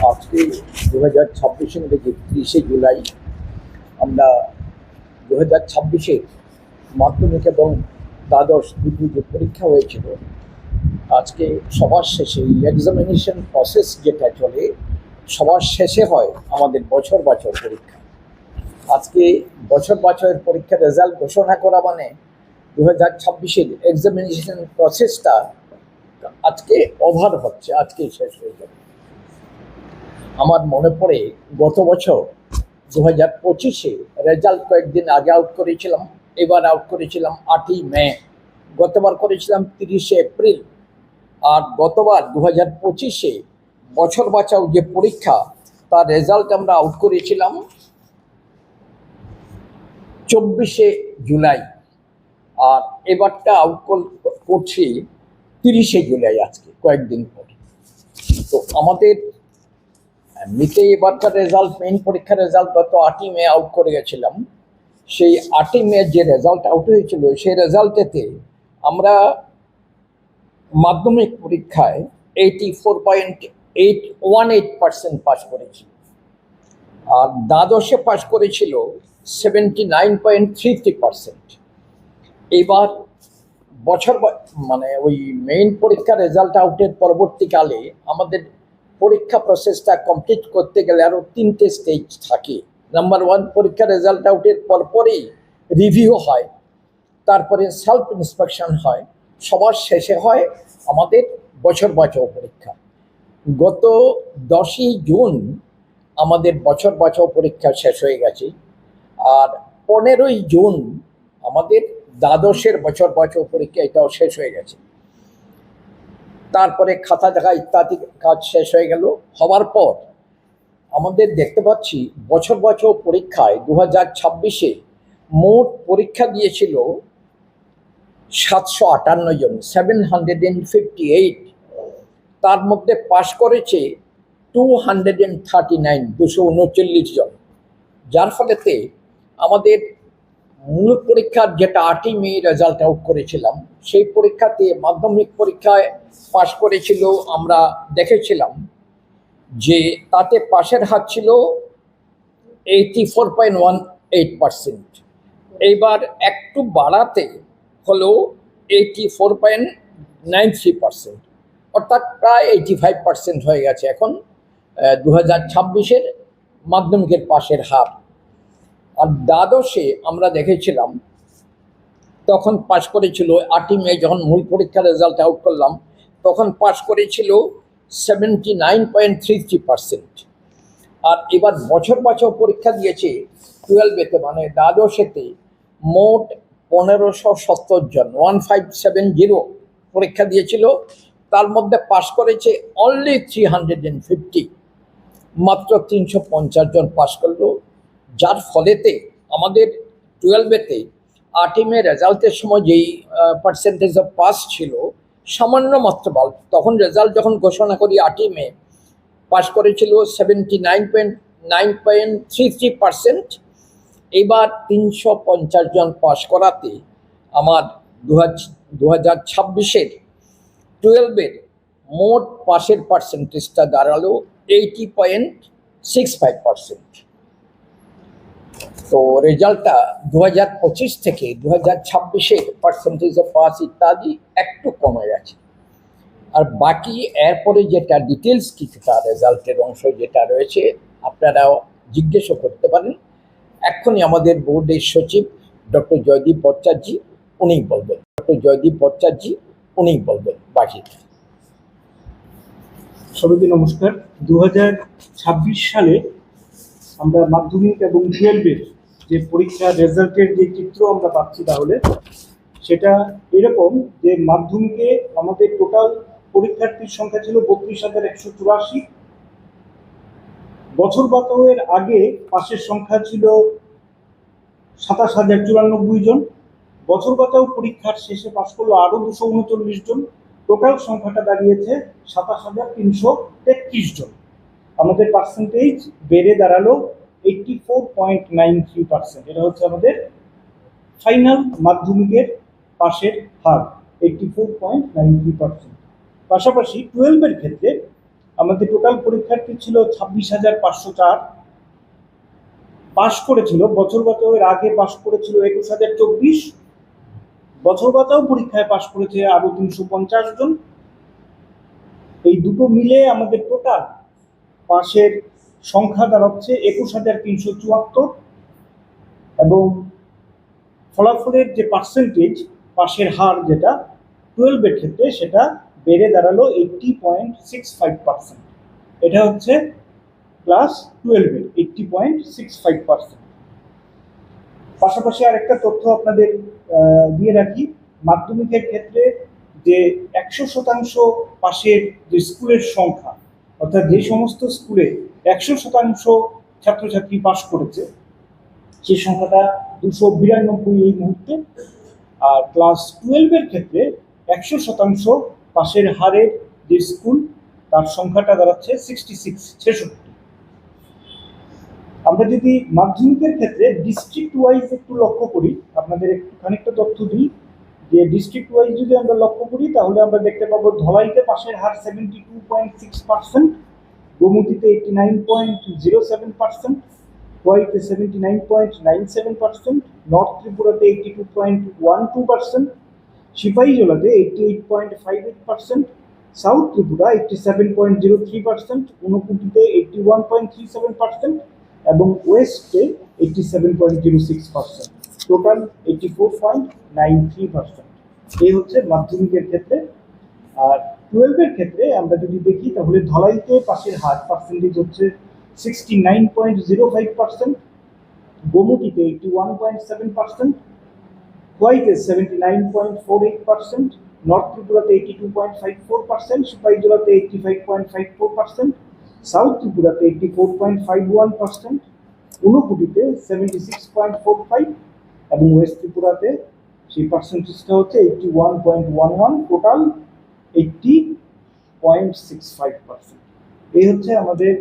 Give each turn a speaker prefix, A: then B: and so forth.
A: আজকে 2026 থেকে 30 জুলাই আমরা 2026 মাধ্যমিক এবং দ্বাদশ দুটি যে পরীক্ষা হয়েছিল, আজকে সবার শেষে এই এক্সামিনেশন প্রসেস যেটা চলে সবার শেষে হয় আমাদের বছর বছর পরীক্ষা। আজকে বছর বছরের পরীক্ষার রেজাল্ট ঘোষণা করা মানে 2026 এক্সামিনেশন প্রসেসটা আজকে ওভার হচ্ছে, আজকে শেষ হয়ে যাবে। আমার মনে পড়ে গত বছর 2025 রেজাল্ট কয়েকদিন আগে আউট করেছিলাম, এবার আউট করেছিলাম 8ই মে, গতবার করেছিলাম 30শে এপ্রিল, আর গতবার 2025 বছর বাঁচাও যে পরীক্ষা তার রেজাল্ট আমরা আউট করেছিলাম 24শে জুলাই, আর এবারটা আউট করছি 30শে জুলাই, আজকে কয়েকদিন পরে। তো আমাদের এমনিতে এবারকার রেজাল্ট, মেইন পরীক্ষার রেজাল্ট গত 8ই মে আউট করে গেছিলাম। সেই 8ই মে যে রেজাল্ট আউট হয়েছিল সেই রেজাল্টেতে আমরা মাধ্যমিক পরীক্ষায় 84.818% পাস করেছি, আর দ্বাদশে পাস করেছিল 79.33%। এবার বছর মানে ওই মেইন পরীক্ষার রেজাল্ট আউটের পরবর্তীকালে আমাদের পরীক্ষা প্রসেসটা কমপ্লিট করতে গেলে আরও 3টে স্টেজ থাকে। নাম্বার 1, পরীক্ষার রেজাল্ট আউটের পরপরই রিভিউ হয়, তারপরে সেলফ ইন্সপেকশন হয়, সবার শেষে হয় আমাদের বছর বাঁচাও পরীক্ষা। গত 10ই জুন আমাদের বছর বাঁচাও পরীক্ষা শেষ হয়ে গেছে, আর 15ই জুন আমাদের দ্বাদশের বছর বাঁচাও পরীক্ষা এটাও শেষ হয়ে গেছে। তারপরে খাতা দেখা ইত্যাদি কাজ শেষ হয়ে গেল। হওয়ার পর আমাদের দেখতে পাচ্ছি বছর বাঁচাও পরীক্ষায় 2026 মোট পরীক্ষা দিয়েছিল 758 জন, 758। তার মধ্যে পাশ করেছে 239 জন, যার ফলেতে আমাদের মূল পরীক্ষার যেটা 8ই মে রেজাল্ট আউট করেছিলাম সেই পরীক্ষাতে মাধ্যমিক পরীক্ষায় পাশ করেছিল, আমরা দেখেছিলাম যে তাতে পাশের হার ছিল 84.18%। এইবার একটু বাড়াতে হলো 84.93%, অর্থাৎ প্রায় 85% হয়ে গেছে এখন 2026 মাধ্যমিকের পাশের হার। আর দ্বাদশে আমরা দেখেছিলাম তখন পাশ করেছিল 8ই মে, যখন মূল পরীক্ষার রেজাল্ট আউট করলাম তখন পাশ করেছিল 79.33%। আর এবার বছর বাঁচাও পরীক্ষা দিয়েছে 12এতে, মানে দ্বাদশেতে মোট 1570 জন, 1570 পরীক্ষা দিয়েছিল। তার মধ্যে পাশ করেছে অনলি 350, মাত্র 350 জন পাশ করলো, যার ফলেতে আমাদের 12এতে 8ই মে রেজাল্টের সময় যেই পার্সেন্টেজ অফ পাস ছিল সামান্য মাত্র তখন রেজাল্ট যখন ঘোষণা করি 8ই মে পাস করেছিল 79.33%। এবার 350 জন পাস করাতে আমার 2026 12-এর মোট পাসের পার্সেন্টেজটা দাঁড়ালো 80.65%। তো রেজাল্টটা 2025 থেকে 2026 পার্সেন্টেজ অফ পাস ইত্যাদি একটু কমে গেছে। আর বাকি এরপরে যেটা ডিটেলস কিছুটা রেজাল্টের অংশ যেটা রয়েছে আপনারাও জিজ্ঞেসও করতে পারেন। এক্ষুনি আমাদের বোর্ডের সচিব ডক্টর জয়দীপ ভট্টাচার্য উনি বলবেন বাকিটা।
B: সবাইকে নমস্কার। 2026 সালে আমরা মাধ্যমিক এবং 12-এর যে পরীক্ষার রেজাল্টের যে চিত্র আমরা পাচ্ছি, তাহলে সেটা এরকম যে মাধ্যমিকে আমাদের টোটাল পরীক্ষার্থীর সংখ্যা ছিল 32,184। বছর বাঁচাওয়ের আগে পাশের সংখ্যা ছিল 27,094 জন। বছর বাঁচাও পরীক্ষার শেষে পাশ করলো আরো 239 জন। টোটাল সংখ্যাটা দাঁড়িয়েছে 27,333 জন। আমাদের পার্সেন্টেজ বেড়ে দাঁড়ালো 84.93%। এটা হচ্ছে আমাদের ফাইনাল মাধ্যমিকের পাশের হার, 84.93%। পাশাপাশি 12-এর ক্ষেত্রে আমাদের টোটাল পরীক্ষার্থী ছিল 26,504। পাশ করেছিল বছর বাঁচাওয়ের আগে পাশ করেছিল 21,024। বছর বাঁচাও পরীক্ষায় পাশ করেছে আরো 350 জন। এই দুটো মিলে আমাদের টোটাল পাশের সংখ্যা দাঁড়াচ্ছে 21,374। এবং ফলাফলের যে পার্সেন্টেজ, পাশের হার যেটা 12-এর ক্ষেত্রে, সেটা বেড়ে দাঁড়ালো 80.65%। এটা হচ্ছে ক্লাস 12-এর 80.65%। পাশাপাশি আরেকটা তথ্য আপনাদের দিয়ে রাখি, মাধ্যমিকের ক্ষেত্রে যে 100% পাশের যে স্কুলের সংখ্যা, অর্থাৎ যে সমস্ত স্কুলে 100% ছাত্রছাত্রী পাশ করেছে, সেই সংখ্যাটা 292 এই মুহূর্তে। আর ক্লাস 12-এর ক্ষেত্রে 100% পাশের হারের যে স্কুল, তার সংখ্যাটা দাঁড়াচ্ছে 66। আমরা যদি মাধ্যমিকের ক্ষেত্রে ডিস্ট্রিক্ট ওয়াইজ একটু লক্ষ্য করি, আপনাদের একটু খানিকটা তথ্য দিই যে ডিস্ট্রিক্ট ওয়াইজ যদি আমরা লক্ষ্য করি, তাহলে আমরা দেখতে পাবো ধলাইতে পাশের হার 72.6%, গোমতীতে 89.07%, খোয়াইতে 79.97%, নর্থ ত্রিপুরাতে 82.12%, সিপাহীজলাতে 88.58%, সাউথ ত্রিপুরা 87.03%, ঊনকোটিতে 81.37% এবং ওয়েস্টে 87.06%, টোটাল 84.93%। এই হচ্ছে মাধ্যমিকের ক্ষেত্রে। আর 12-এর ক্ষেত্রে আমরা যদি দেখি, তাহলে ধলাইতে পাশের হার পার্সেন্টেজ হচ্ছে 69.05%, গোমতীতে 81.7%, খোয়াইতে 79.48%, নর্থ ত্রিপুরাতে 82.54%, সিপাহীজলাতে 85.54%, সাউথ ত্রিপুরাতে 84.51%, ঊনকোটিতে 76.45 এবং ওয়েস্ট ত্রিপুরাতে সেই পার্সেন্টেজটা হচ্ছে 81.11, টোটাল 80.65%। এই হচ্ছে আমাদের